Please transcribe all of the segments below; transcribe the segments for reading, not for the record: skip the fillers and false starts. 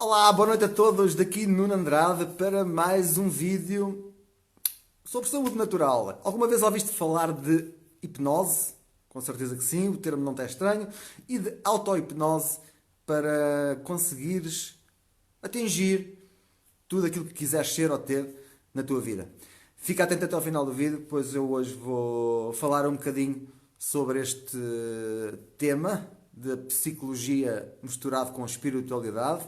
Olá, boa noite a todos, daqui Nuno Andrade para mais um vídeo sobre saúde natural. Alguma vez ouviste falar de hipnose? Com certeza que sim, o termo não está estranho. E de auto-hipnose para conseguires atingir tudo aquilo que quiseres ser ou ter na tua vida. Fica atento até ao final do vídeo, pois eu hoje vou falar um bocadinho sobre este tema de psicologia misturado com espiritualidade.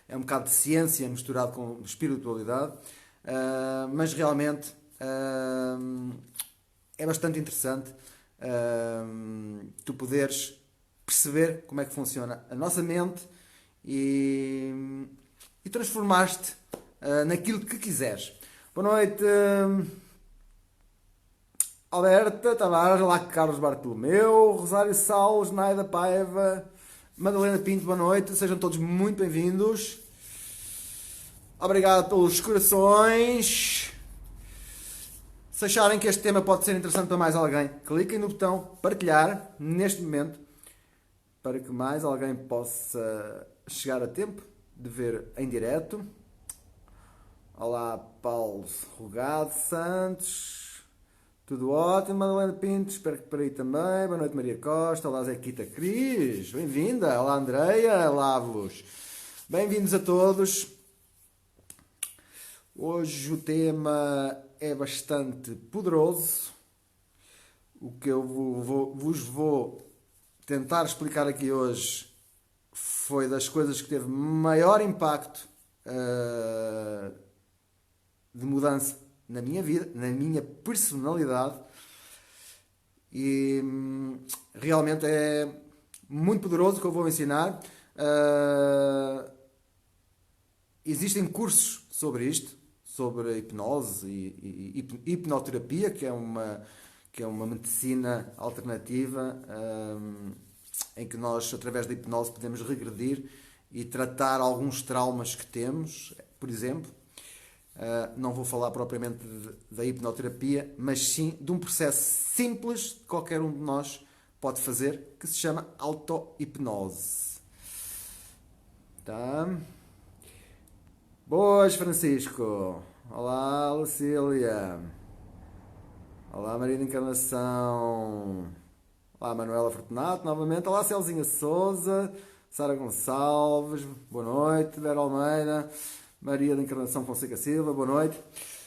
É um bocado de ciência misturado com espiritualidade, mas realmente é bastante interessante tu poderes perceber como é que funciona a nossa mente e transformar-te naquilo que quiseres. Boa noite, Alberta Tavares, olá Carlos Bartolomeu, Rosário Salles, Naida Paiva, Madalena Pinto, boa noite, sejam todos muito bem-vindos. Obrigado pelos corações. Se acharem que este tema pode ser interessante para mais alguém, cliquem no botão partilhar neste momento para que mais alguém possa chegar a tempo de ver em direto. Olá, Paulo Rogado Santos. Tudo ótimo, Madalena Pinto. Espero que por aí também. Boa noite, Maria Costa. Olá, Zequita Cris. Bem-vinda. Olá, Andreia. Olá-vos. Bem-vindos a todos. Hoje o tema é bastante poderoso. O que eu vos vou tentar explicar aqui hoje foi das coisas que teve maior impacto de mudança na minha vida, na minha personalidade, e realmente é muito poderoso o que eu vou ensinar. Existem cursos sobre isto, sobre hipnose e hipnoterapia, que é uma medicina alternativa em que nós, através da hipnose, podemos regredir e tratar alguns traumas que temos, por exemplo. Não vou falar propriamente da hipnoterapia, mas sim de um processo simples que qualquer um de nós pode fazer, que se chama auto-hipnose. Tá? Boas, Francisco. Olá, Lucília. Olá, Maria da Encarnação. Olá, Manuela Fortunato, novamente. Olá, Celzinha Souza. Sara Gonçalves. Boa noite. Vera Almeida. Maria da Encarnação Fonseca Silva. Boa noite.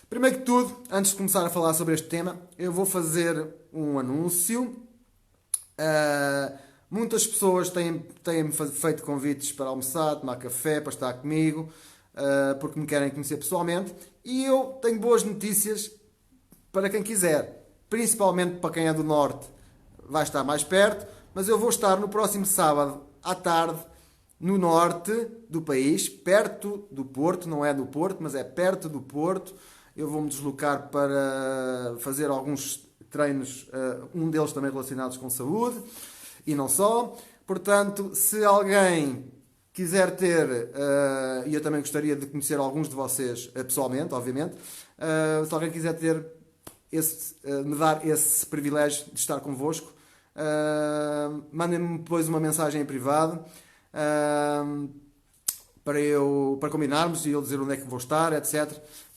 Primeiro que tudo, antes de começar a falar sobre este tema, eu vou fazer um anúncio. Muitas pessoas têm-me feito convites para almoçar, tomar café, para estar comigo, porque me querem conhecer pessoalmente, e eu tenho boas notícias para quem quiser, principalmente para quem é do Norte, vai estar mais perto, mas eu vou estar no próximo sábado à tarde no Norte do país, perto do Porto, não é do Porto, mas é perto do Porto. Eu vou-me deslocar para fazer alguns treinos, um deles também relacionados com saúde, e não só. Portanto, se alguém quiser ter, e eu também gostaria de conhecer alguns de vocês pessoalmente, obviamente, se alguém quiser ter me dar esse privilégio de estar convosco, mandem-me depois uma mensagem em privado, para combinarmos e eu dizer onde é que vou estar, etc.,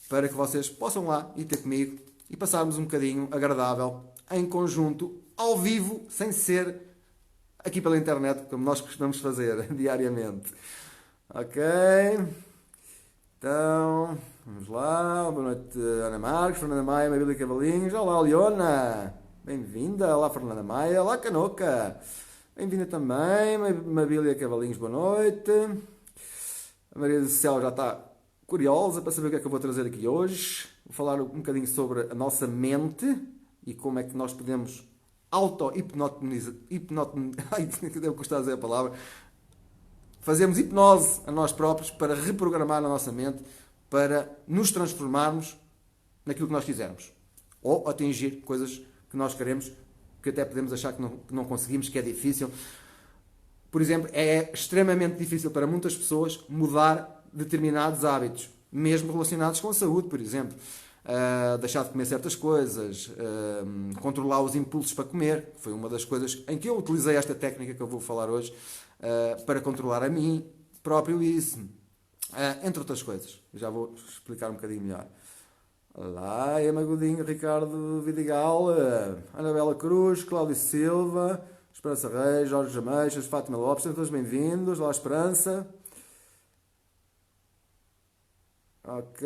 para que vocês possam lá ir ter comigo e passarmos um bocadinho agradável, em conjunto, ao vivo, sem ser aqui pela internet, como nós costumamos fazer diariamente. Ok? Então, vamos lá. Boa noite, Ana Marques, Fernanda Maia, Mabília Cavalinhos. Olá, Leona. Bem-vinda. Olá, Fernanda Maia. Olá, Canoca. Bem-vinda também, Mabília Cavalinhos. Boa noite. A Maria do Céu já está curiosa para saber o que é que eu vou trazer aqui hoje. Vou falar um bocadinho sobre a nossa mente e como é que nós podemos auto-hipnotizar. Ai, deve custar dizer a palavra. Fazemos hipnose a nós próprios para reprogramar a nossa mente, para nos transformarmos naquilo que nós quisermos. Ou atingir coisas que nós queremos, que até podemos achar que não conseguimos, que é difícil. Por exemplo, é extremamente difícil para muitas pessoas mudar determinados hábitos, mesmo relacionados com a saúde, por exemplo. Deixar de comer certas coisas, controlar os impulsos para comer. Foi uma das coisas em que eu utilizei esta técnica que eu vou falar hoje, para controlar a mim próprio isso. Entre outras coisas. Já vou explicar um bocadinho melhor. Olá, Emma Godinho, Ricardo Vidigal, Anabela Cruz, Cláudio Silva, Esperança Reis, Jorge Ameixas, Fátima Lopes, sejam todos bem-vindos. Olá, Esperança. Ok.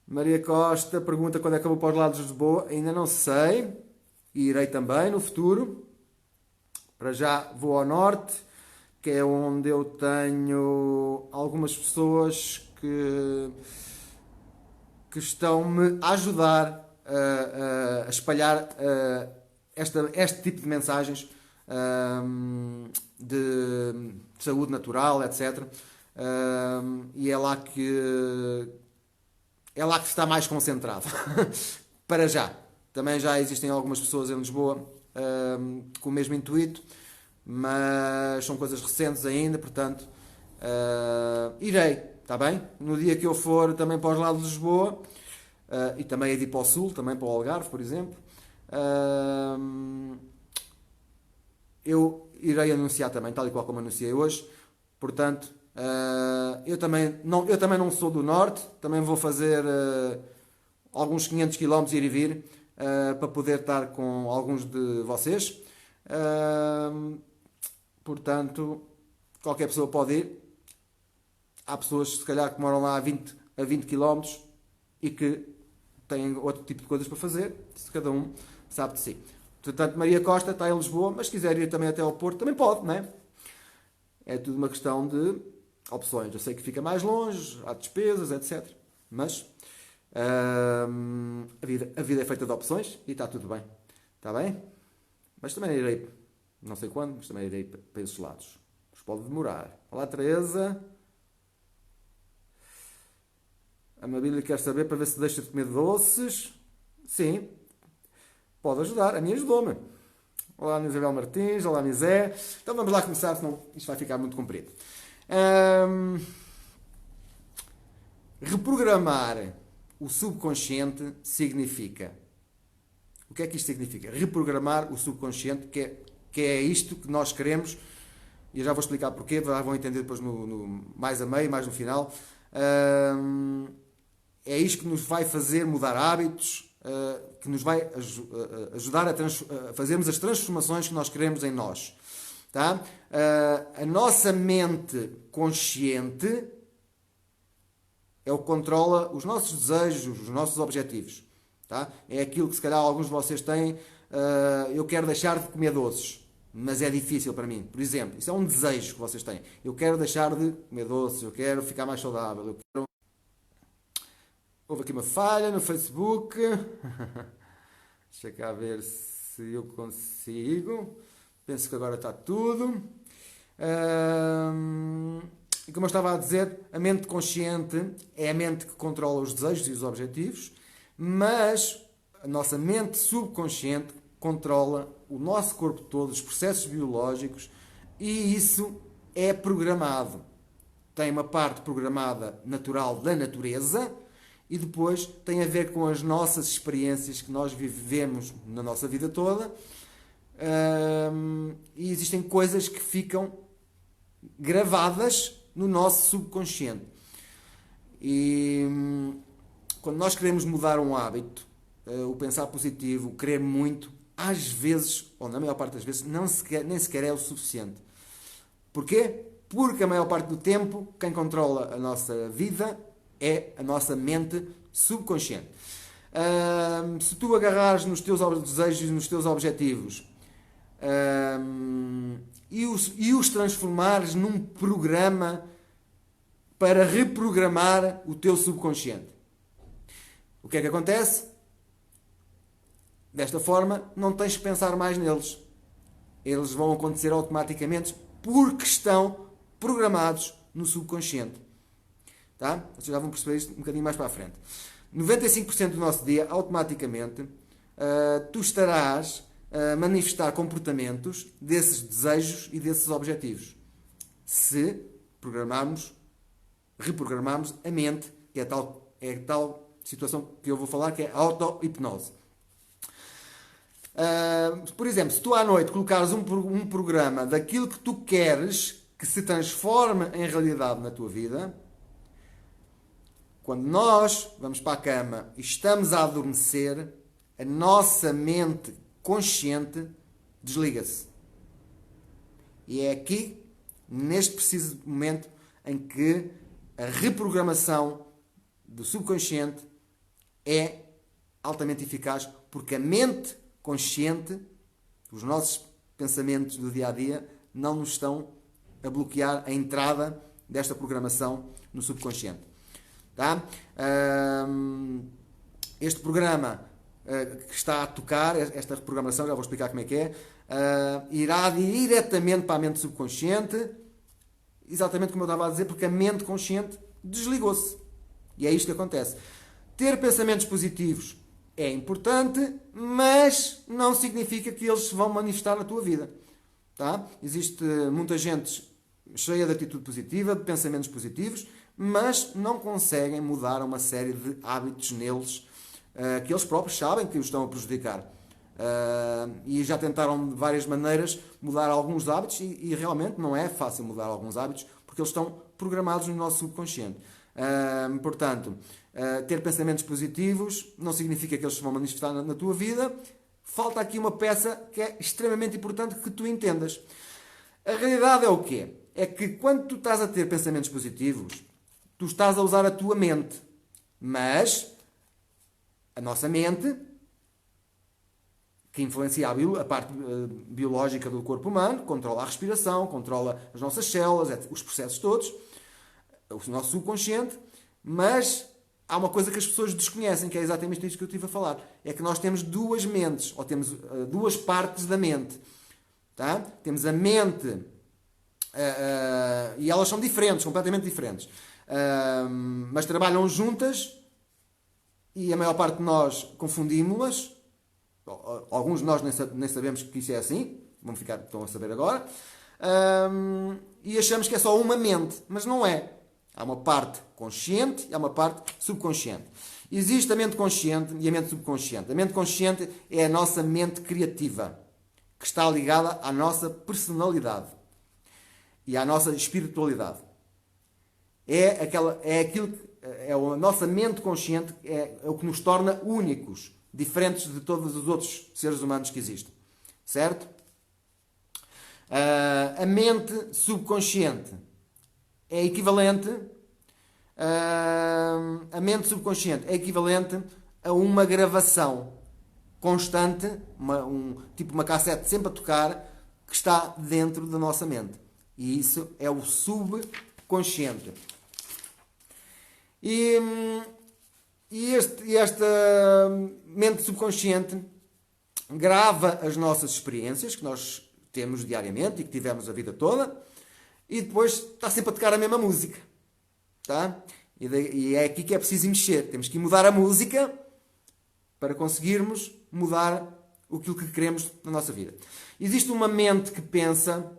Maria Costa pergunta quando é que eu vou para os lados de Lisboa. Ainda não sei. Irei também no futuro. Para já vou ao norte, que é onde eu tenho algumas pessoas que estão-me a ajudar a espalhar este tipo de mensagens de saúde natural, etc. E é lá que está mais concentrado. Para já. Também já existem algumas pessoas em Lisboa com o mesmo intuito, mas são coisas recentes ainda, portanto irei, está bem? No dia que eu for também para os lados de Lisboa, e também hei de ir para o sul, também para o Algarve, por exemplo, eu irei anunciar também, tal e qual como anunciei hoje, portanto, eu também não sou do norte, também vou fazer alguns 500 km ir e vir, para poder estar com alguns de vocês. Portanto, qualquer pessoa pode ir. Há pessoas, se calhar, que moram lá a 20 km e que têm outro tipo de coisas para fazer. Se cada um sabe de si. Portanto, Maria Costa está em Lisboa, mas se quiser ir também até ao Porto, também pode, não é? É tudo uma questão de opções. Eu sei que fica mais longe, há despesas, etc. Mas a vida é feita de opções e está tudo bem. Está bem? Mas também irei, não sei quando, mas também irei para esses lados. Mas pode demorar. Olá, Teresa. A Mabília quer saber para ver se deixa de comer doces. Sim, pode ajudar. A minha ajudou-me. Olá, Isabel Martins. Olá, Misé. Então vamos lá começar, senão isto vai ficar muito comprido. Reprogramar o subconsciente significa... O que é que isto significa? Reprogramar o subconsciente, que é isto que nós queremos, e eu já vou explicar porquê, já vão entender depois mais a meio, mais no final. É isto que nos vai fazer mudar hábitos, que nos vai ajudar a fazermos as transformações que nós queremos em nós. Tá? A nossa mente consciente é o que controla os nossos desejos, os nossos objetivos. Tá? É aquilo que se calhar alguns de vocês têm. Eu quero deixar de comer doces, mas é difícil para mim. Por exemplo, isso é um desejo que vocês têm. Eu quero deixar de comer doces, eu quero ficar mais saudável. Houve aqui uma falha no Facebook. Deixa cá ver se eu consigo. Penso que agora está tudo. E como eu estava a dizer, a mente consciente é a mente que controla os desejos e os objetivos, mas a nossa mente subconsciente controla o nosso corpo todo, os processos biológicos, e isso é programado. Tem uma parte programada natural da natureza e depois tem a ver com as nossas experiências que nós vivemos na nossa vida toda, e existem coisas que ficam gravadas no nosso subconsciente. E quando nós queremos mudar um hábito, o pensar positivo, o querer muito, às vezes, ou na maior parte das vezes, nem sequer é o suficiente. Porquê? Porque a maior parte do tempo, quem controla a nossa vida é a nossa mente subconsciente. Se tu agarrares nos teus desejos e nos teus objetivos e os transformares num programa para reprogramar o teu subconsciente, o que é que acontece? Desta forma, não tens que pensar mais neles. Eles vão acontecer automaticamente porque estão programados no subconsciente. Tá? Vocês já vão perceber isto um bocadinho mais para a frente. 95% do nosso dia, automaticamente, tu estarás a manifestar comportamentos desses desejos e desses objetivos. Se reprogramarmos a mente, que é tal situação que eu vou falar, que é a auto-hipnose. Por exemplo, se tu à noite colocares um programa daquilo que tu queres que se transforme em realidade na tua vida, quando nós vamos para a cama e estamos a adormecer, a nossa mente consciente desliga-se. E é aqui, neste preciso momento, em que a reprogramação do subconsciente é altamente eficaz, porque a mente consciente, os nossos pensamentos do dia a dia, não nos estão a bloquear a entrada desta programação no subconsciente. Tá? Este programa que está a tocar, esta reprogramação, já vou explicar como é que é, irá diretamente para a mente subconsciente, exatamente como eu estava a dizer, porque a mente consciente desligou-se. E é isto que acontece. Ter pensamentos positivos é importante, mas não significa que eles se vão manifestar na tua vida. Tá? Existe muita gente cheia de atitude positiva, de pensamentos positivos, mas não conseguem mudar uma série de hábitos neles que eles próprios sabem que os estão a prejudicar. E já tentaram de várias maneiras mudar alguns hábitos e realmente não é fácil mudar alguns hábitos porque eles estão programados no nosso subconsciente. Portanto, ter pensamentos positivos não significa que eles se vão manifestar na tua vida. Falta aqui uma peça que é extremamente importante que tu entendas. A realidade é o quê? É que quando tu estás a ter pensamentos positivos, tu estás a usar a tua mente. Mas a nossa mente, que influencia a parte biológica do corpo humano, controla a respiração, controla as nossas células, os processos todos, o nosso subconsciente, mas há uma coisa que as pessoas desconhecem, que é exatamente isso que eu estive a falar. É que nós temos duas mentes, ou temos duas partes da mente. Tá? Temos a mente, e elas são diferentes, completamente diferentes, mas trabalham juntas e a maior parte de nós confundimos-las. Alguns de nós nem sabemos que isso é assim, estão a saber agora, e achamos que é só uma mente, mas não é. Há uma parte consciente e há uma parte subconsciente. Existe a mente consciente e a mente subconsciente. A mente consciente é a nossa mente criativa, que está ligada à nossa personalidade e à nossa espiritualidade. A nossa mente consciente é o que nos torna únicos, diferentes de todos os outros seres humanos que existem. Certo? A mente subconsciente é equivalente a mente subconsciente é equivalente a uma gravação constante, tipo uma cassete sempre a tocar, que está dentro da nossa mente. E isso é o subconsciente. E esta mente subconsciente grava as nossas experiências que nós temos diariamente e que tivemos a vida toda, e depois está sempre a tocar a mesma música. Tá? E é aqui que é preciso mexer. Temos que mudar a música para conseguirmos mudar aquilo que queremos na nossa vida. Existe uma mente que pensa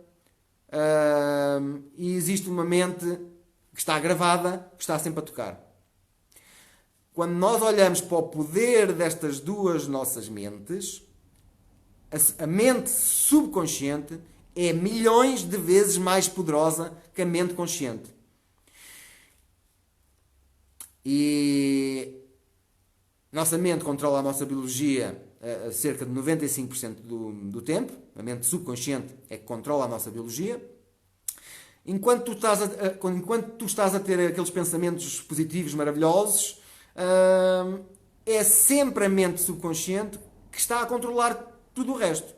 e existe uma mente que está gravada, que está sempre a tocar. Quando nós olhamos para o poder destas duas nossas mentes, a mente subconsciente é milhões de vezes mais poderosa que a mente consciente. E a nossa mente controla a nossa biologia a cerca de 95% do tempo. A mente subconsciente é que controla a nossa biologia. Enquanto tu estás a ter aqueles pensamentos positivos, maravilhosos, é sempre a mente subconsciente que está a controlar tudo o resto.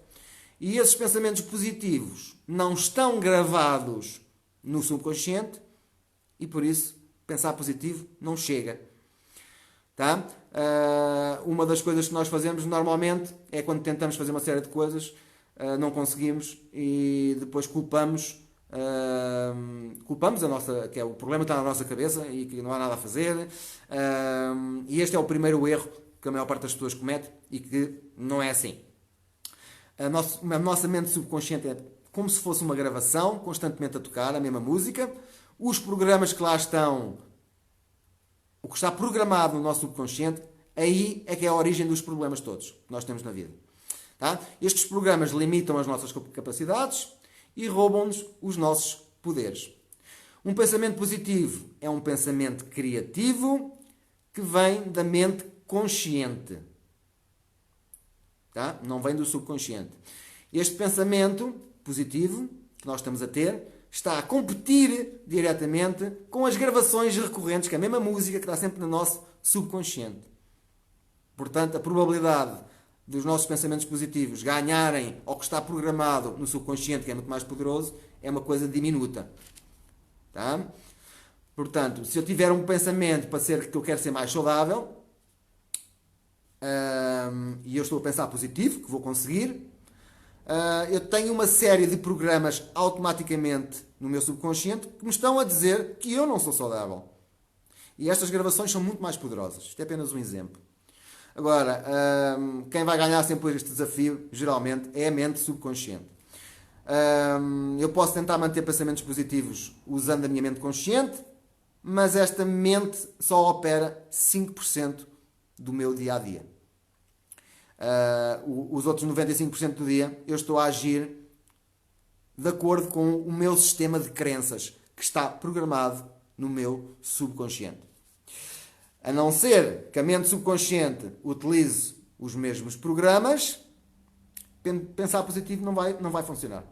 E esses pensamentos positivos não estão gravados no subconsciente e por isso pensar positivo não chega. Tá? Uma das coisas que nós fazemos normalmente é quando tentamos fazer uma série de coisas, não conseguimos e depois culpamos a nossa, que é o problema está na nossa cabeça e que não há nada a fazer. E este é o primeiro erro que a maior parte das pessoas comete e que não é assim. A nossa mente subconsciente é como se fosse uma gravação, constantemente a tocar a mesma música. Os programas que lá estão, o que está programado no nosso subconsciente, aí é que é a origem dos problemas todos que nós temos na vida. Tá? Estes programas limitam as nossas capacidades e roubam-nos os nossos poderes. Um pensamento positivo é um pensamento criativo que vem da mente consciente. Tá? Não vem do subconsciente. Este pensamento positivo que nós estamos a ter está a competir diretamente com as gravações recorrentes, que é a mesma música que está sempre no nosso subconsciente. Portanto, a probabilidade dos nossos pensamentos positivos ganharem ao que está programado no subconsciente, que é muito mais poderoso, é uma coisa diminuta. Tá? Portanto, se eu tiver um pensamento para ser que eu quero ser mais saudável, e eu estou a pensar positivo, que vou conseguir, eu tenho uma série de programas automaticamente no meu subconsciente que me estão a dizer que eu não sou saudável. E estas gravações são muito mais poderosas. Isto é apenas um exemplo. Agora, quem vai ganhar sempre este desafio, geralmente, é a mente subconsciente. Eu posso tentar manter pensamentos positivos usando a minha mente consciente, mas esta mente só opera 5% do meu dia-a-dia. Os outros 95% do dia eu estou a agir de acordo com o meu sistema de crenças que está programado no meu subconsciente. A não ser que a mente subconsciente utilize os mesmos programas, pensar positivo não vai funcionar.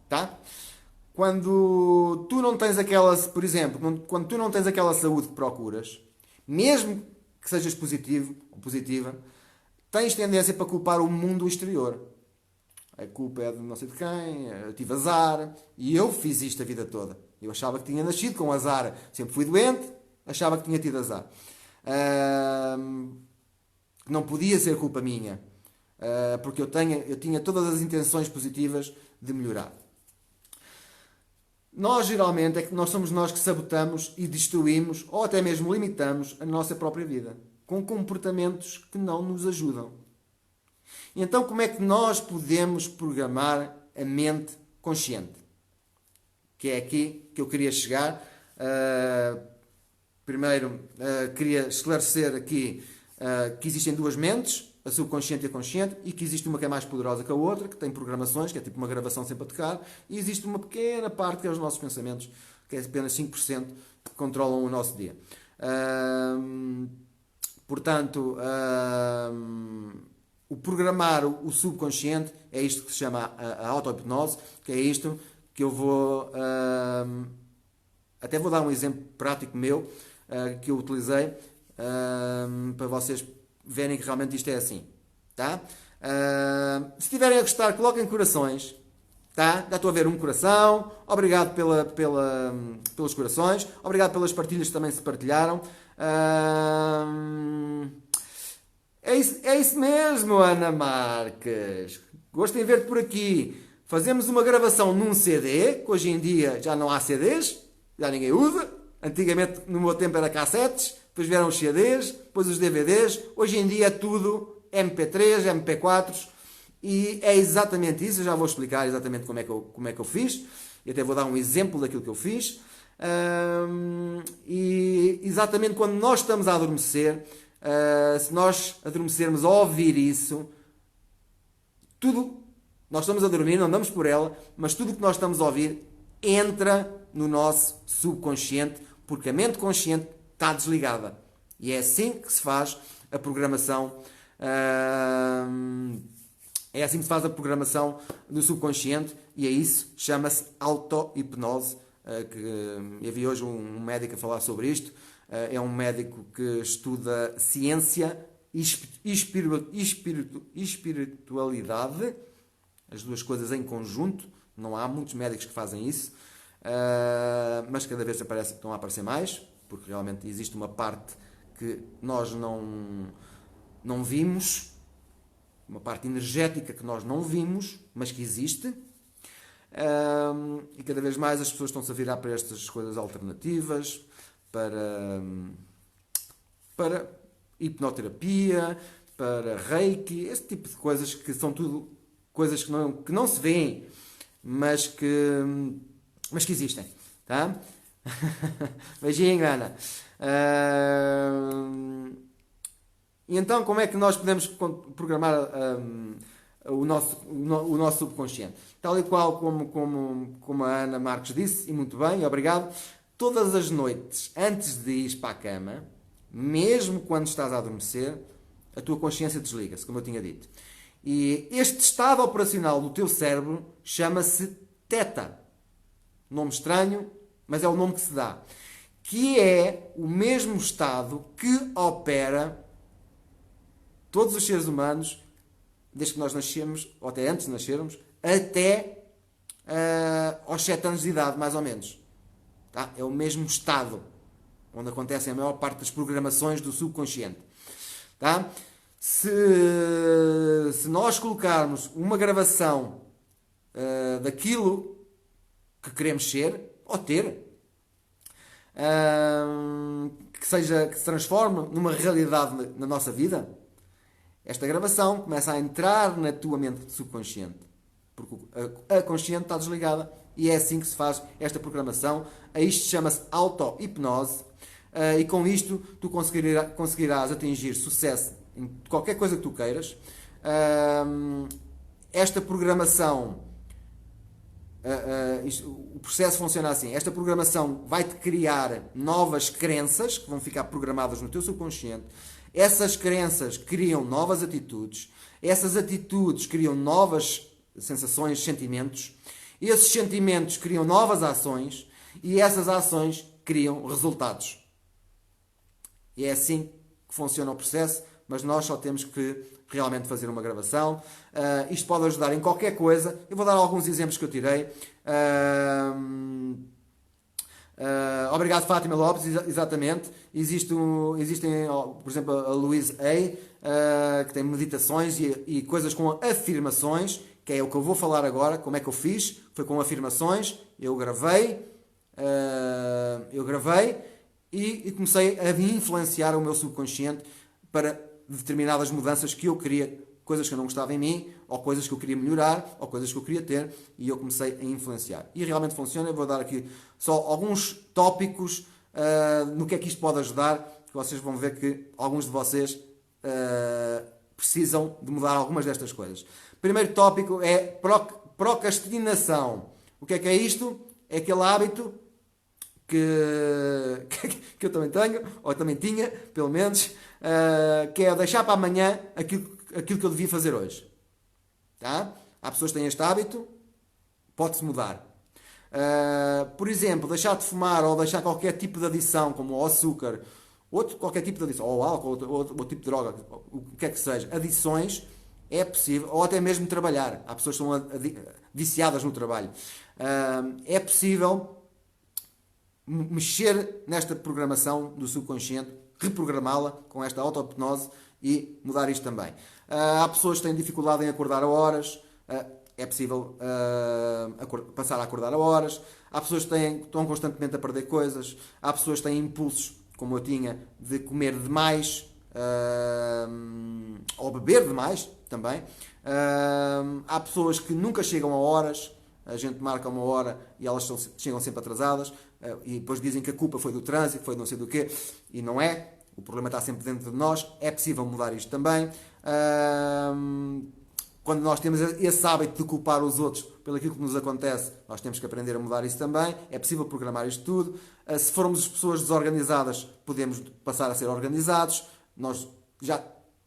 Tá? Quando tu não tens aquela, por exemplo, quando tu não tens aquela saúde que procuras, mesmo que sejas positivo ou positiva, tens tendência para culpar o mundo exterior. A culpa é de não sei de quem, eu tive azar, e eu fiz isto a vida toda. Eu achava que tinha nascido com azar, sempre fui doente, achava que tinha tido azar. Não podia ser culpa minha, porque eu tinha todas as intenções positivas de melhorar. Nós, geralmente, nós somos nós que sabotamos e destruímos, ou até mesmo limitamos, a nossa própria vida, com comportamentos que não nos ajudam. E então, como é que nós podemos programar a mente consciente? Que é aqui que eu queria chegar. Primeiro, queria esclarecer aqui que existem duas mentes, a subconsciente e a consciente, e que existe uma que é mais poderosa que a outra, que tem programações, que é tipo uma gravação sempre a tocar, e existe uma pequena parte que é os nossos pensamentos, que é apenas 5% que controlam o nosso dia. Portanto, o programar o subconsciente é isto que se chama a auto-hipnose, que é isto que eu vou... até vou dar um exemplo prático meu, que eu utilizei, para vocês verem que realmente isto é assim. Tá? Se estiverem a gostar, coloquem corações. Tá? Já estou a ver um coração. Obrigado pelos corações. Obrigado pelas partilhas que também se partilharam. É isso mesmo, Ana Marques. Gosto em ver-te por aqui. Fazemos uma gravação num CD, que hoje em dia já não há CDs, já ninguém usa. Antigamente, no meu tempo, era cassetes, depois vieram os CDs, depois os DVDs. Hoje em dia é tudo MP3, MP4s, e é exatamente isso. Eu já vou explicar exatamente como é que eu fiz, e até vou dar um exemplo daquilo que eu fiz. E exatamente quando nós estamos a adormecer, se nós adormecermos a ouvir isso, tudo, nós estamos a dormir, não andamos por ela, mas tudo o que nós estamos a ouvir entra no nosso subconsciente, porque a mente consciente está desligada. E é assim que se faz a programação. É assim que se faz a programação do subconsciente, e é isso, chama-se auto-hipnose. Eu vi hoje um médico a falar sobre isto. É um médico que estuda ciência e espiritualidade, as duas coisas em conjunto. Não há muitos médicos que fazem isso, mas cada vez estão a aparecer mais, porque realmente existe uma parte que nós não vimos, uma parte energética que nós não vimos, mas que existe. E cada vez mais as pessoas estão-se a virar para estas coisas alternativas, para hipnoterapia, para reiki, esse tipo de coisas, que são tudo coisas que não se veem, mas que existem. Tá? Beijinho, Ana. E então, como é que nós podemos programar o nosso subconsciente? Tal e qual como a Ana Marques disse, e muito bem, obrigado, todas as noites, antes de ir para a cama, mesmo quando estás a adormecer, a tua consciência desliga-se, como eu tinha dito. E este estado operacional do teu cérebro chama-se Theta. Nome estranho, mas é o nome que se dá. Que é o mesmo estado que opera todos os seres humanos, desde que nós nascemos, ou até antes de nascermos, até aos 7 anos de idade, mais ou menos. Tá? É o mesmo estado onde acontecem a maior parte das programações do subconsciente. Tá? Se nós colocarmos uma gravação daquilo que queremos ser ou ter, que se transforme numa realidade na nossa vida, esta gravação começa a entrar na tua mente subconsciente, porque a consciente está desligada, e é assim que se faz esta programação. A isto chama-se auto-hipnose, e com isto tu conseguirás atingir sucesso em qualquer coisa que tu queiras. Esta programação, o processo funciona assim: esta programação vai-te criar novas crenças que vão ficar programadas no teu subconsciente. Essas crenças criam novas atitudes, essas atitudes criam novas sensações, sentimentos, esses sentimentos criam novas ações, e essas ações criam resultados. E é assim que funciona o processo, mas nós só temos que realmente fazer uma gravação. Isto pode ajudar em qualquer coisa. Eu vou dar alguns exemplos que eu tirei. Obrigado, Fátima Lopes, exatamente. Existem, por exemplo, a Louise A, que tem meditações e coisas com afirmações, que é o que eu vou falar agora. Como é que eu fiz? Foi com afirmações. Eu gravei e comecei a influenciar o meu subconsciente para determinadas mudanças que eu queria, coisas que eu não gostava em mim, ou coisas que eu queria melhorar, ou coisas que eu queria ter, e eu comecei a influenciar. E realmente funciona. Eu vou dar aqui só alguns tópicos no que é que isto pode ajudar, que vocês vão ver que alguns de vocês precisam de mudar algumas destas coisas. Primeiro tópico é procrastinação. O que é isto? É aquele hábito que eu também tenho, ou também tinha, pelo menos, que é deixar para amanhã aquilo que eu devia fazer hoje. Tá? Há pessoas que têm este hábito, pode-se mudar. Por exemplo, deixar de fumar ou deixar qualquer tipo de adição, como o açúcar, qualquer tipo de adição, ou álcool, ou tipo de droga, o que é que seja, adições, é possível, ou até mesmo trabalhar. Há pessoas que são viciadas no trabalho. É possível mexer nesta programação do subconsciente, reprogramá-la com esta auto-hipnose e mudar isto também. Há pessoas que têm dificuldade em acordar a horas, é possível passar a acordar a horas. Há pessoas que estão constantemente a perder coisas. Há pessoas que têm impulsos, como eu tinha, de comer demais, ou beber demais também. Há pessoas que nunca chegam a horas. A gente marca uma hora e elas chegam sempre atrasadas, e depois dizem que a culpa foi do trânsito, foi não sei do quê, e não é. O problema está sempre dentro de nós. É possível mudar isto também. Quando nós temos esse hábito de culpar os outros pelo aquilo que nos acontece, nós temos que aprender a mudar isso também. É possível programar isto tudo. Se formos pessoas desorganizadas, podemos passar a ser organizados.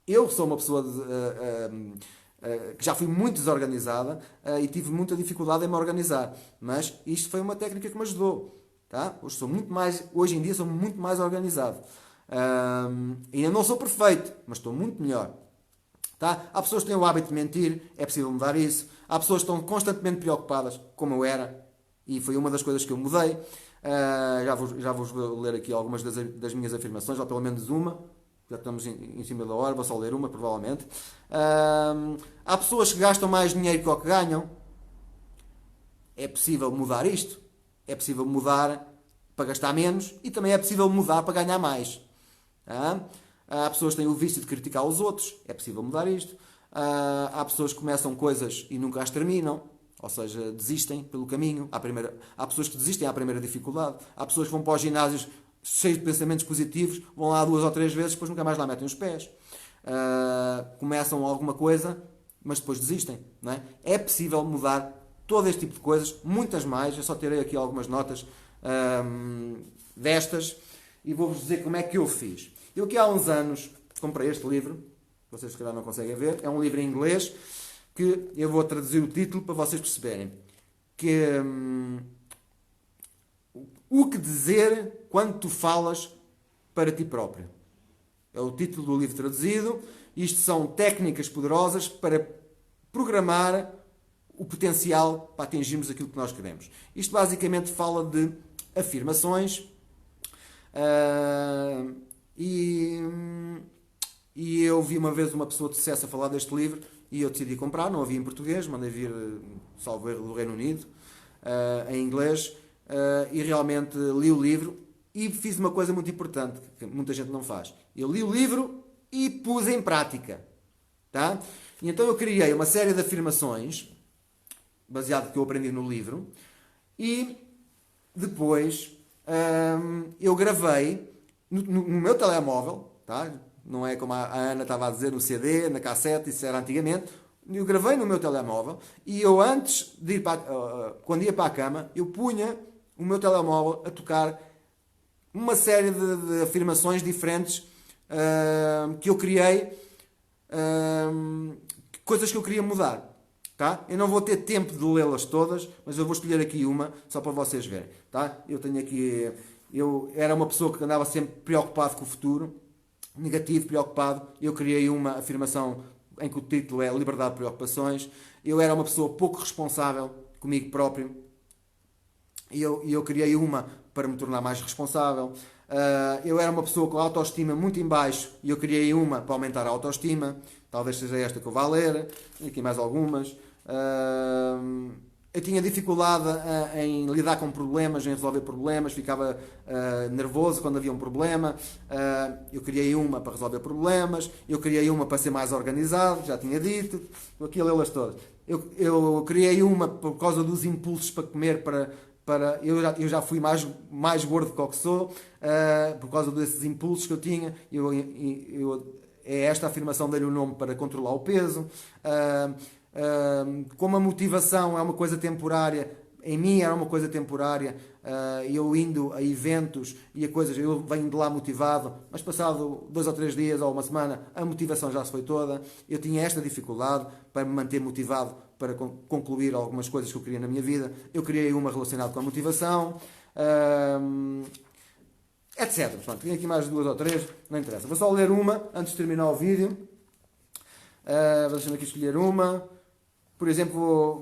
Eu sou uma pessoa que já fui muito desorganizada, e tive muita dificuldade em me organizar, mas isto foi uma técnica que me ajudou. Tá? Hoje em dia sou muito mais organizado. Ainda não sou perfeito, mas estou muito melhor. Tá? Há pessoas que têm o hábito de mentir, é possível mudar isso. Há pessoas que estão constantemente preocupadas, como eu era, e foi uma das coisas que eu mudei. Já vou ler aqui algumas das minhas afirmações, ou pelo menos uma. Já estamos em cima da hora, vou só ler uma, provavelmente. Há pessoas que gastam mais dinheiro que o que ganham. É possível mudar isto. É possível mudar para gastar menos, e também é possível mudar para ganhar mais. Tá? Há pessoas que têm o vício de criticar os outros. É possível mudar isto. Há pessoas que começam coisas e nunca as terminam. Ou seja, desistem pelo caminho. Há pessoas que desistem à primeira dificuldade. Há pessoas que vão para os ginásios cheios de pensamentos positivos, vão lá 2 ou 3 vezes, depois nunca mais lá metem os pés. começam alguma coisa, mas depois desistem. Não é? É possível mudar todo este tipo de coisas, muitas mais. Eu só tirei aqui algumas notas destas e vou-vos dizer como é que eu fiz. Eu que há uns anos comprei este livro, vocês se calhar não conseguem ver, é um livro em inglês que eu vou traduzir o título para vocês perceberem. Que o que dizer quando tu falas para ti próprio. É o título do livro traduzido. Isto são técnicas poderosas para programar o potencial para atingirmos aquilo que nós queremos. Isto basicamente fala de afirmações e eu vi uma vez uma pessoa de sucesso a falar deste livro e eu decidi comprar, não havia em português, mandei vir, salvo erro, do Reino Unido, em inglês, e realmente li o livro e fiz uma coisa muito importante, que muita gente não faz. Eu li o livro e pus em prática. Tá? E então eu criei uma série de afirmações, baseado no que eu aprendi no livro, e depois eu gravei no meu telemóvel, tá? Não é como a Ana estava a dizer, no CD, na cassete, isso era antigamente. Eu gravei no meu telemóvel e eu antes de ir quando ia para a cama, eu punha o meu telemóvel a tocar uma série de afirmações diferentes que eu criei, coisas que eu queria mudar. Tá? Eu não vou ter tempo de lê-las todas, mas eu vou escolher aqui uma só para vocês verem. Tá? Eu tenho aqui. Eu era uma pessoa que andava sempre preocupado com o futuro, negativo, preocupado. Eu criei uma afirmação em que o título é Liberdade de Preocupações. Eu era uma pessoa pouco responsável comigo próprio e eu criei uma para me tornar mais responsável. Eu era uma pessoa com a autoestima muito em baixo e eu criei uma para aumentar a autoestima. Talvez seja esta que eu vá ler. Tenho aqui mais algumas. Eu tinha dificuldade em lidar com problemas, em resolver problemas, ficava nervoso quando havia um problema. Eu criei uma para resolver problemas, eu criei uma para ser mais organizado, já tinha dito. Estou aqui a lê-las todas. Eu criei uma por causa dos impulsos para comer, eu já fui mais gordo do que sou, por causa desses impulsos que eu tinha. É esta afirmação, dei-lhe o nome para controlar o peso. Como a motivação é uma coisa temporária, em mim era uma coisa temporária, eu indo a eventos e a coisas, eu venho de lá motivado, mas passado 2 ou 3 dias ou uma semana, a motivação já se foi toda. Eu tinha esta dificuldade para me manter motivado para concluir algumas coisas que eu queria na minha vida. Eu criei uma relacionada com a motivação, etc. Pronto, tenho aqui mais 2 ou 3, não interessa. Vou só ler uma antes de terminar o vídeo. Deixa-me aqui escolher uma. Por exemplo,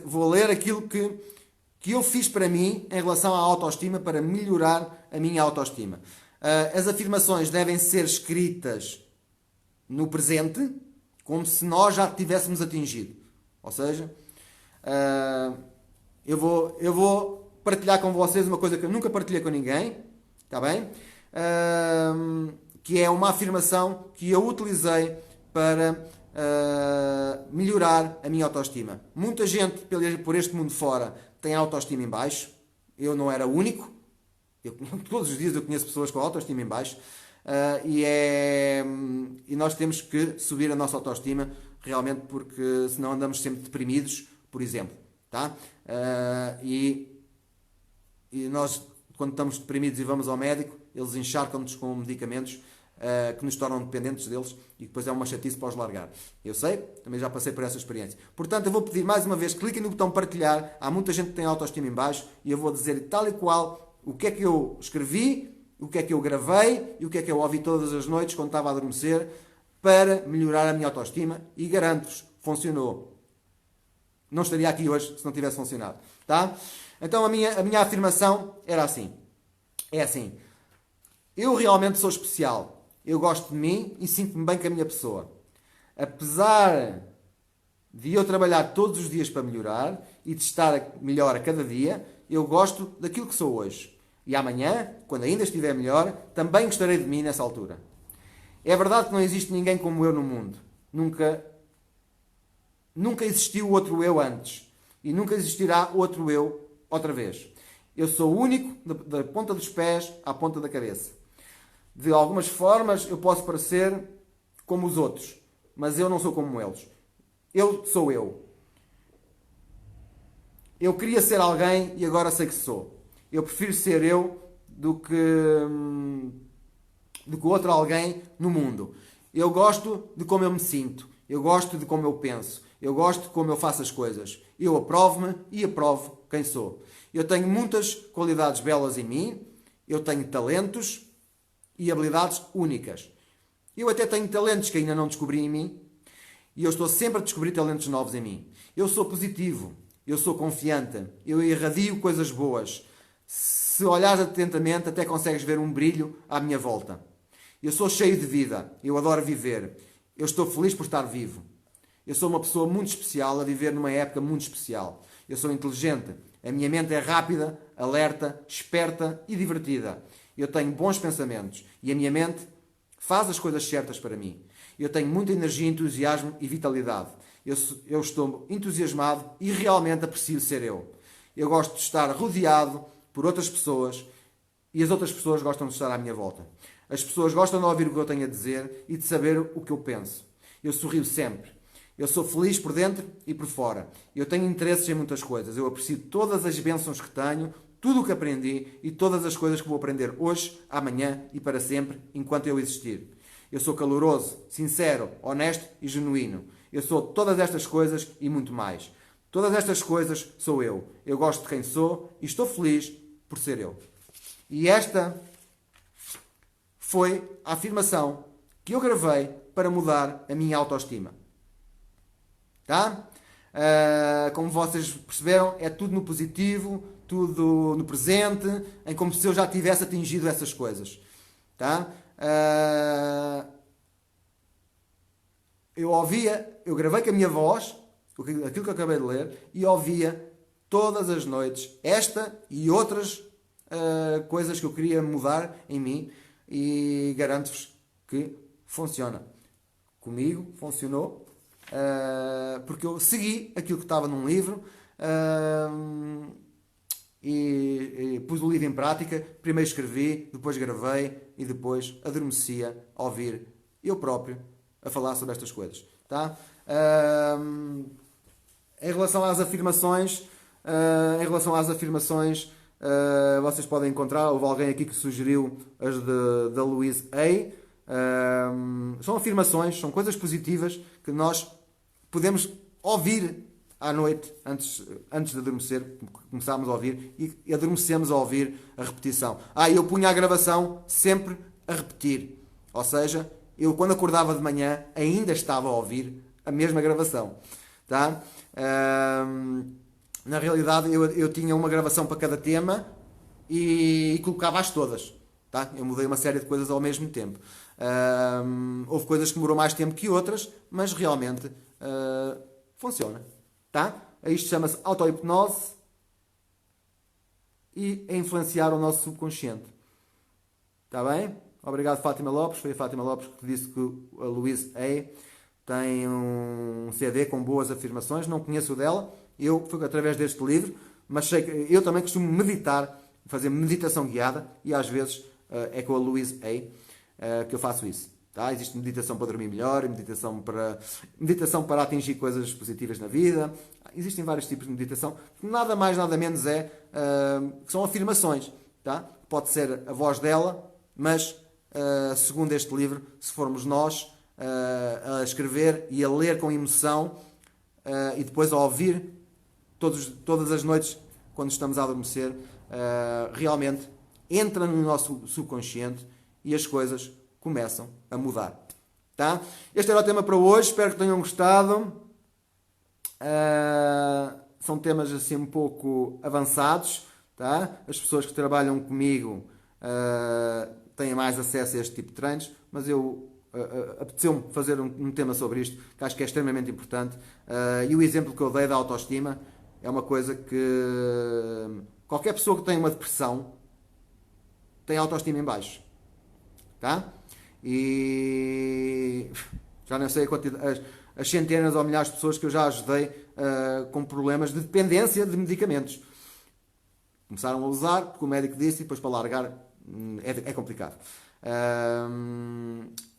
vou ler aquilo que eu fiz para mim em relação à autoestima, para melhorar a minha autoestima. As afirmações devem ser escritas no presente, como se nós já tivéssemos atingido. Ou seja, eu vou partilhar com vocês uma coisa que eu nunca partilhei com ninguém, está bem? Que é uma afirmação que eu utilizei para melhorar a minha autoestima. Muita gente por este mundo fora tem autoestima em baixo. Eu não era o único. Todos os dias eu conheço pessoas com autoestima em baixo. E nós temos que subir a nossa autoestima realmente, porque senão andamos sempre deprimidos, por exemplo. Tá? E nós, quando estamos deprimidos e vamos ao médico, eles encharcam-nos com medicamentos que nos tornam dependentes deles e depois é uma chatice para os largar. Eu sei, também já passei por essa experiência. Portanto, eu vou pedir mais uma vez, cliquem no botão partilhar. Há muita gente que tem autoestima em baixo e eu vou dizer tal e qual o que é que eu escrevi, o que é que eu gravei e o que é que eu ouvi todas as noites quando estava a adormecer para melhorar a minha autoestima, e garanto-vos, funcionou. Não estaria aqui hoje se não tivesse funcionado. Tá? Então a minha afirmação era assim. É assim. Eu realmente sou especial. Eu gosto de mim e sinto-me bem com a minha pessoa. Apesar de eu trabalhar todos os dias para melhorar e de estar melhor a cada dia, eu gosto daquilo que sou hoje. E amanhã, quando ainda estiver melhor, também gostarei de mim nessa altura. É verdade que não existe ninguém como eu no mundo. Nunca existiu outro eu antes. E nunca existirá outro eu outra vez. Eu sou o único da ponta dos pés à ponta da cabeça. De algumas formas eu posso parecer como os outros, mas eu não sou como eles. Eu sou eu. Eu queria ser alguém e agora sei que sou. Eu prefiro ser eu do que outro alguém no mundo. Eu gosto de como eu me sinto. Eu gosto de como eu penso. Eu gosto de como eu faço as coisas. Eu aprovo-me e aprovo quem sou. Eu tenho muitas qualidades belas em mim. Eu tenho talentos e habilidades únicas. Eu até tenho talentos que ainda não descobri em mim. E eu estou sempre a descobrir talentos novos em mim. Eu sou positivo. Eu sou confiante. Eu irradio coisas boas. Se olhares atentamente, até consegues ver um brilho à minha volta. Eu sou cheio de vida. Eu adoro viver. Eu estou feliz por estar vivo. Eu sou uma pessoa muito especial a viver numa época muito especial. Eu sou inteligente. A minha mente é rápida, alerta, esperta e divertida. Eu tenho bons pensamentos. E a minha mente faz as coisas certas para mim. Eu tenho muita energia, entusiasmo e vitalidade. Eu estou entusiasmado e realmente aprecio ser eu. Eu gosto de estar rodeado por outras pessoas e as outras pessoas gostam de estar à minha volta. As pessoas gostam de ouvir o que eu tenho a dizer e de saber o que eu penso. Eu sorrio sempre. Eu sou feliz por dentro e por fora. Eu tenho interesses em muitas coisas. Eu aprecio todas as bênçãos que tenho, tudo o que aprendi e todas as coisas que vou aprender hoje, amanhã e para sempre, enquanto eu existir. Eu sou caloroso, sincero, honesto e genuíno. Eu sou todas estas coisas e muito mais. Todas estas coisas sou eu. Eu gosto de quem sou e estou feliz por ser eu. E esta foi a afirmação que eu gravei para mudar a minha autoestima. Tá? Como vocês perceberam, é tudo no positivo, tudo no presente, em como se eu já tivesse atingido essas coisas. Tá? Eu gravei com a minha voz, aquilo que eu acabei de ler, e ouvia todas as noites esta e outras coisas que eu queria mudar em mim, e garanto-vos que funciona. Comigo funcionou, porque eu segui aquilo que estava num livro e pus o livro em prática. Primeiro escrevi, depois gravei e depois adormecia a ouvir eu próprio a falar sobre estas coisas. Tá? Em relação às afirmações, vocês podem encontrar, houve alguém aqui que sugeriu as da Louise Hay. São afirmações, são coisas positivas que nós podemos ouvir à noite, antes de adormecer. Começámos a ouvir e adormecemos a ouvir a repetição. Eu punha a gravação sempre a repetir. Ou seja, eu quando acordava de manhã ainda estava a ouvir a mesma gravação. Tá? Na realidade eu tinha uma gravação para cada tema e colocava-as todas. Tá? Eu mudei uma série de coisas ao mesmo tempo. Houve coisas que demorou mais tempo que outras, mas realmente funciona. Tá? Isto chama-se auto-hipnose e a influenciar o nosso subconsciente. Está bem? Obrigado, Fátima Lopes. Foi a Fátima Lopes que disse que a Louise Hay tem um CD com boas afirmações. Não conheço o dela. Eu fui através deste livro, mas sei que eu também costumo meditar, fazer meditação guiada, e às vezes é com a Louise Hay que eu faço isso. Tá? Existe meditação para dormir melhor, meditação para atingir coisas positivas na vida. Existem vários tipos de meditação, que nada mais, nada menos que são afirmações. Tá? Pode ser a voz dela, mas segundo este livro, se formos nós a escrever e a ler com emoção e depois a ouvir todas as noites quando estamos a adormecer, realmente entra no nosso subconsciente e as coisas começam a mudar. Tá? Este era o tema para hoje, espero que tenham gostado. São temas assim um pouco avançados. Tá? As pessoas que trabalham comigo têm mais acesso a este tipo de treinos, mas eu apeteceu-me fazer um tema sobre isto, que acho que é extremamente importante. E o exemplo que eu dei da autoestima é uma coisa que qualquer pessoa que tem uma depressão tem autoestima em baixo. Tá? E já não sei as centenas ou milhares de pessoas que eu já ajudei com problemas de dependência de medicamentos. Começaram a usar, porque o médico disse, e depois para largar é complicado.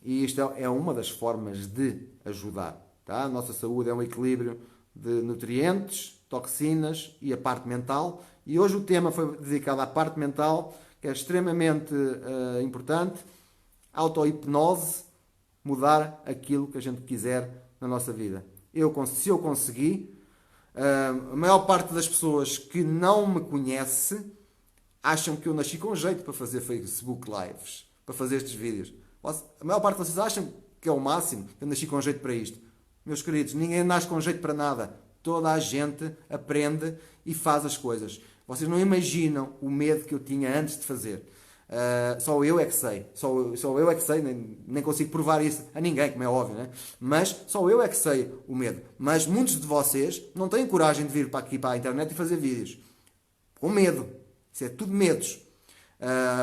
E isto é uma das formas de ajudar. Tá? A nossa saúde é um equilíbrio de nutrientes, toxinas e a parte mental. E hoje o tema foi dedicado à parte mental, que é extremamente importante. Auto-hipnose, mudar aquilo que a gente quiser na nossa vida. Se eu conseguir, a maior parte das pessoas que não me conhece acham que eu nasci com jeito para fazer Facebook Lives, para fazer estes vídeos. A maior parte de vocês acham que é o máximo, que eu nasci com jeito para isto. Meus queridos, ninguém nasce com jeito para nada. Toda a gente aprende e faz as coisas. Vocês não imaginam o medo que eu tinha antes de fazer. Só eu é que sei. Só eu é que sei, nem consigo provar isso a ninguém, como é óbvio, né? Mas só eu é que sei o medo. Mas muitos de vocês não têm coragem de vir para aqui para a internet e fazer vídeos. Com medo. Isso é tudo medos.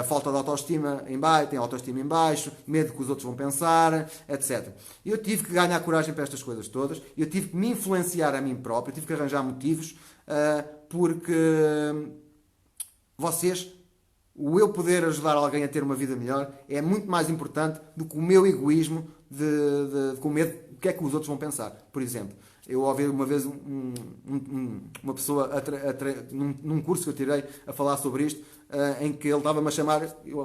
Falta de autoestima em baixo, tem autoestima em baixo, medo que os outros vão pensar, etc. Eu tive que ganhar coragem para estas coisas todas, eu tive que me influenciar a mim próprio, eu tive que arranjar motivos, porque vocês, o eu poder ajudar alguém a ter uma vida melhor é muito mais importante do que o meu egoísmo com medo do que é que os outros vão pensar. Por exemplo, eu ouvi uma vez uma pessoa num curso que eu tirei a falar sobre isto, em que ele estava-me a chamar, eu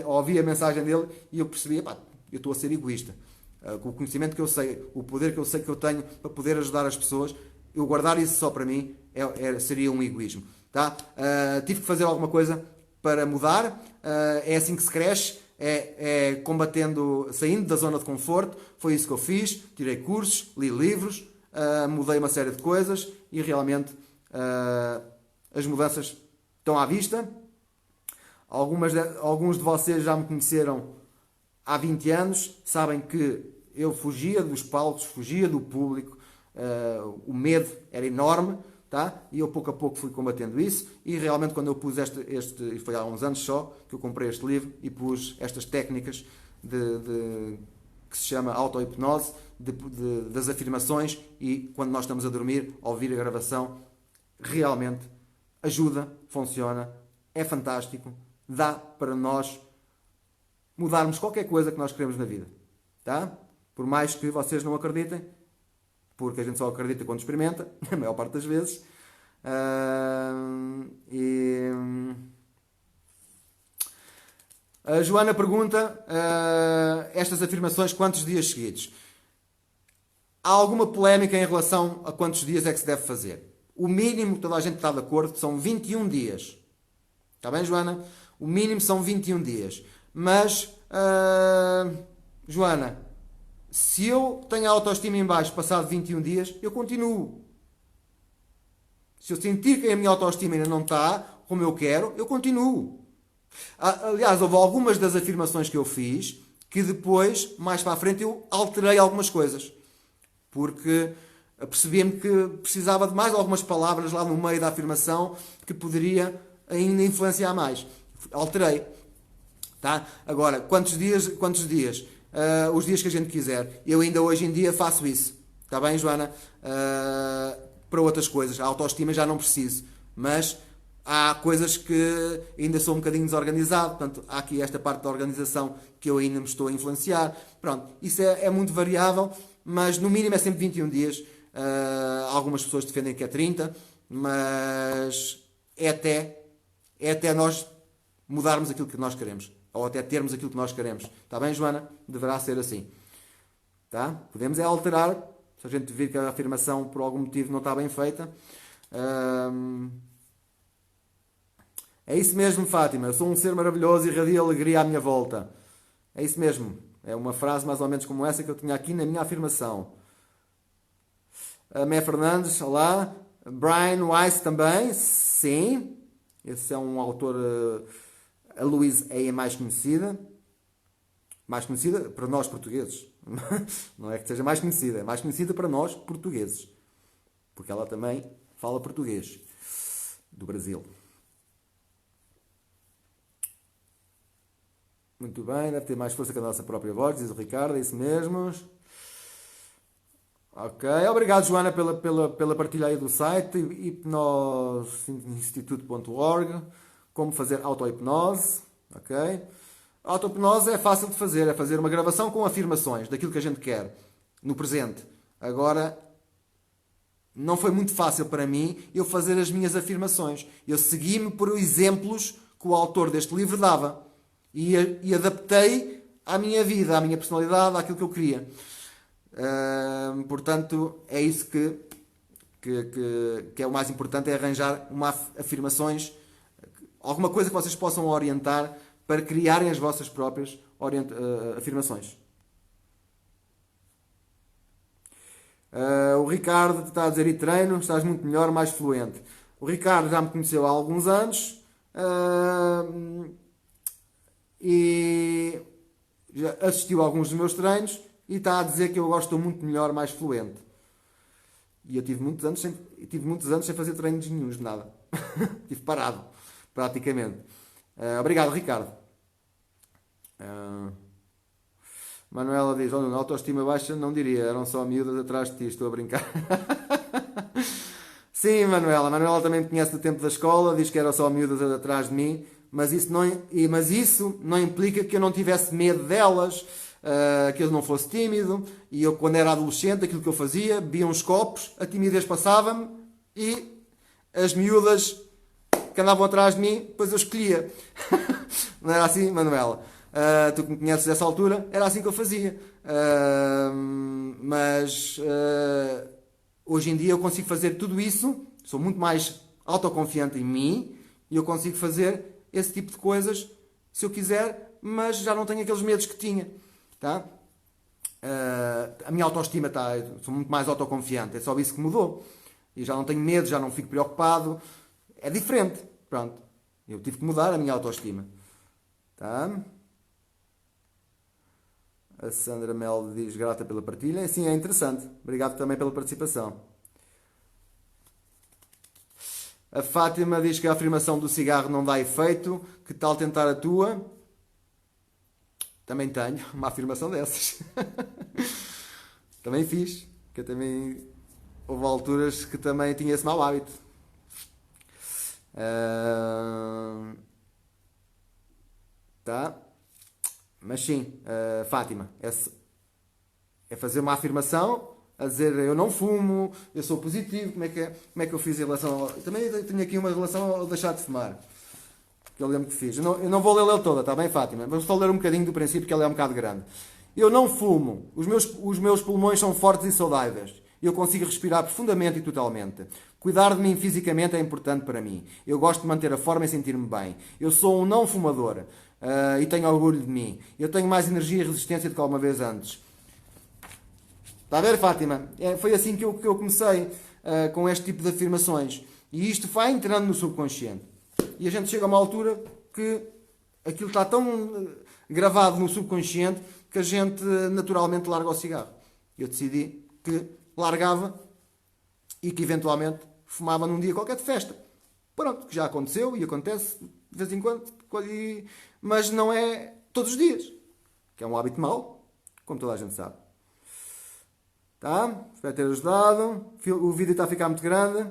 ouvi a mensagem dele e eu percebi, pá, eu estou a ser egoísta. Com o conhecimento que eu sei, o poder que eu sei que eu tenho para poder ajudar as pessoas, eu guardar isso só para mim seria um egoísmo. Tá? Tive que fazer alguma coisa para mudar, é assim que se cresce, é combatendo, saindo da zona de conforto, foi isso que eu fiz, tirei cursos, li livros, mudei uma série de coisas e realmente as mudanças estão à vista. Alguns de vocês já me conheceram há 20 anos, sabem que eu fugia dos palcos, fugia do público, o medo era enorme, tá? E eu pouco a pouco fui combatendo isso e realmente quando eu pus e foi há uns anos só que eu comprei este livro e pus estas técnicas que se chama auto-hipnose, das afirmações, e quando nós estamos a dormir, ouvir a gravação, realmente ajuda, funciona, é fantástico, dá para nós mudarmos qualquer coisa que nós queremos na vida. Tá? Por mais que vocês não acreditem, porque a gente só acredita quando experimenta, a maior parte das vezes. A Joana pergunta estas afirmações quantos dias seguidos? Há alguma polémica em relação a quantos dias é que se deve fazer. O mínimo, toda a gente está de acordo, são 21 dias. Está bem, Joana? O mínimo são 21 dias. Mas, Joana, se eu tenho a autoestima em baixo passado 21 dias, eu continuo. Se eu sentir que a minha autoestima ainda não está como eu quero, eu continuo. Aliás, houve algumas das afirmações que eu fiz que depois, mais para a frente, eu alterei algumas coisas. Porque percebi-me que precisava de mais algumas palavras lá no meio da afirmação que poderia ainda influenciar mais. Alterei. Tá? Agora, quantos dias? Os dias que a gente quiser. Eu ainda hoje em dia faço isso. Está bem, Joana? Para outras coisas. A autoestima já não preciso. Mas há coisas que ainda sou um bocadinho desorganizado. Portanto, há aqui esta parte da organização que eu ainda me estou a influenciar. Pronto. Isso é muito variável. Mas no mínimo é sempre 21 dias. Algumas pessoas defendem que é 30. Mas é até nós mudarmos aquilo que nós queremos. Ou até termos aquilo que nós queremos. Está bem, Joana? Deverá ser assim. Tá? Podemos alterar. Se a gente vir que a afirmação por algum motivo não está bem feita. É isso mesmo, Fátima. Eu sou um ser maravilhoso e irradio alegria à minha volta. É isso mesmo. É uma frase mais ou menos como essa que eu tinha aqui na minha afirmação. A Mé Fernandes, olá. Brian Weiss também, sim. Esse é um autor... A Louise é mais conhecida. Mais conhecida para nós portugueses. Não é que seja mais conhecida. É mais conhecida para nós portugueses. Porque ela também fala português. Do Brasil. Muito bem, deve ter mais força que a nossa própria voz, diz o Ricardo, é isso mesmo. Ok, obrigado, Joana, pela partilha aí do site, hipnoseinstituto.org, como fazer auto-hipnose, ok? A auto-hipnose é fácil de fazer, é fazer uma gravação com afirmações daquilo que a gente quer no presente. Agora, não foi muito fácil para mim eu fazer as minhas afirmações. Eu segui-me por exemplos que o autor deste livro dava e adaptei à minha vida, à minha personalidade, àquilo que eu queria. Portanto, é isso que é o mais importante, é arranjar afirmações, alguma coisa que vocês possam orientar para criarem as vossas próprias afirmações. O Ricardo está a dizer: e treino, estás muito melhor, mais fluente. O Ricardo já me conheceu há alguns anos e já assistiu a alguns dos meus treinos e está a dizer que eu agora estou muito melhor, mais fluente. E eu tive muitos anos sem fazer treinos nenhuns, de nada. Estive parado, praticamente. Obrigado, Ricardo. Manuela diz: olha, na autoestima baixa não diria, eram só miúdas atrás de ti, estou a brincar. Sim, Manuela. Manuela também me conhece do tempo da escola, diz que eram só miúdas atrás de mim, mas isso não implica que eu não tivesse medo delas, que eu não fosse tímido, e eu, quando era adolescente, aquilo que eu fazia, bebia uns copos, a timidez passava-me e as miúdas que andavam atrás de mim, depois eu escolhia. Não era assim, Manuela? Tu que me conheces dessa altura, era assim que eu fazia. Mas hoje em dia eu consigo fazer tudo isso, sou muito mais autoconfiante em mim e eu consigo fazer esse tipo de coisas se eu quiser, mas já não tenho aqueles medos que tinha. Tá? A minha autoestima está, sou muito mais autoconfiante, é só isso que mudou. E já não tenho medo, já não fico preocupado. É diferente. Pronto. Eu tive que mudar a minha autoestima. Tá? A Sandra Mel diz: grata pela partilha. Sim, é interessante. Obrigado também pela participação. A Fátima diz que a afirmação do cigarro não dá efeito. Que tal tentar a tua? Também tenho uma afirmação dessas. Também fiz. Que eu também... Houve alturas que também tinha esse mau hábito. Tá? Mas sim, Fátima, é fazer uma afirmação, a dizer: eu não fumo, eu sou positivo. Como é que eu fiz em relação ao... Também tenho aqui uma relação ao deixar de fumar, que eu lembro que fiz. Eu não vou lê-la toda, está bem, Fátima? Vamos só ler um bocadinho do princípio, que ela é um bocado grande. Eu não fumo, os meus pulmões são fortes e saudáveis. Eu consigo respirar profundamente e totalmente. Cuidar de mim fisicamente é importante para mim. Eu gosto de manter a forma e sentir-me bem. Eu sou um não fumador e tenho orgulho de mim. Eu tenho mais energia e resistência do que alguma vez antes. Está a ver, Fátima? Foi assim que eu comecei com este tipo de afirmações. E isto vai entrando no subconsciente. E a gente chega a uma altura que aquilo está tão gravado no subconsciente que a gente naturalmente larga o cigarro. Eu decidi que largava e que eventualmente fumava num dia qualquer de festa. Pronto, que já aconteceu e acontece de vez em quando, mas não é todos os dias, que é um hábito mau, como toda a gente sabe. Tá? Espero ter ajudado. O vídeo está a ficar muito grande.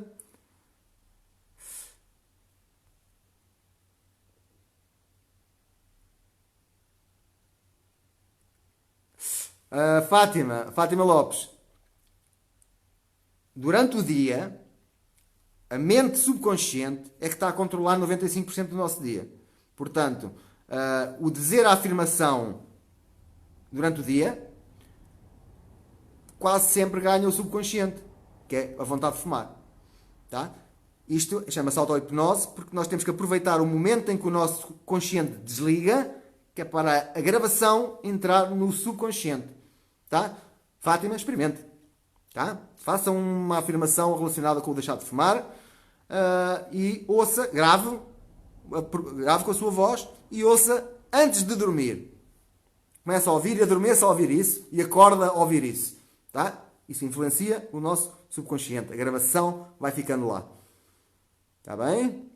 Fátima Lopes. Durante o dia, a mente subconsciente é que está a controlar 95% do nosso dia. Portanto, o dizer a afirmação durante o dia quase sempre ganha o subconsciente, que é a vontade de fumar. Tá? Isto chama-se auto-hipnose, porque nós temos que aproveitar o momento em que o nosso consciente desliga, que é para a gravação entrar no subconsciente. Tá? Fátima, experimente. Tá? Faça uma afirmação relacionada com o deixar de fumar e ouça, grave com a sua voz e ouça antes de dormir. Começa a ouvir e adormeça a ouvir isso e acorda a ouvir isso. Tá? Isso influencia o nosso subconsciente. A gravação vai ficando lá. Está bem?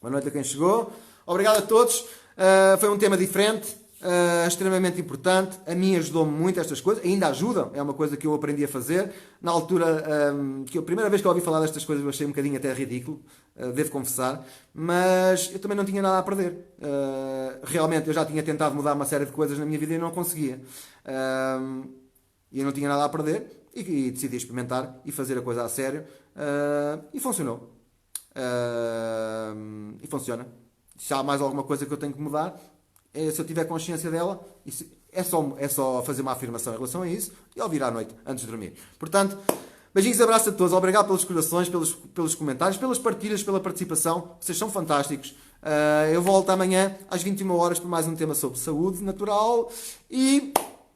Boa noite a quem chegou. Obrigado a todos. Foi um tema diferente. extremamente importante. A mim ajudou-me muito estas coisas, ainda ajuda, é uma coisa que eu aprendi a fazer. Na altura, a primeira vez que eu ouvi falar destas coisas, eu achei um bocadinho até ridículo, devo confessar, mas eu também não tinha nada a perder. Realmente, eu já tinha tentado mudar uma série de coisas na minha vida e não conseguia. E eu não tinha nada a perder e decidi experimentar e fazer a coisa a sério. E funcionou. E funciona. Se há mais alguma coisa que eu tenho que mudar, se eu tiver consciência dela, é só fazer uma afirmação em relação a isso e ouvir à noite, antes de dormir. Portanto, beijinhos e abraços a todos. Obrigado pelos corações, pelos comentários, pelas partilhas, pela participação. Vocês são fantásticos. Eu volto amanhã às 21 horas para mais um tema sobre saúde natural. E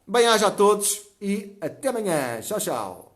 bem-aja a todos e até amanhã. Tchau, tchau.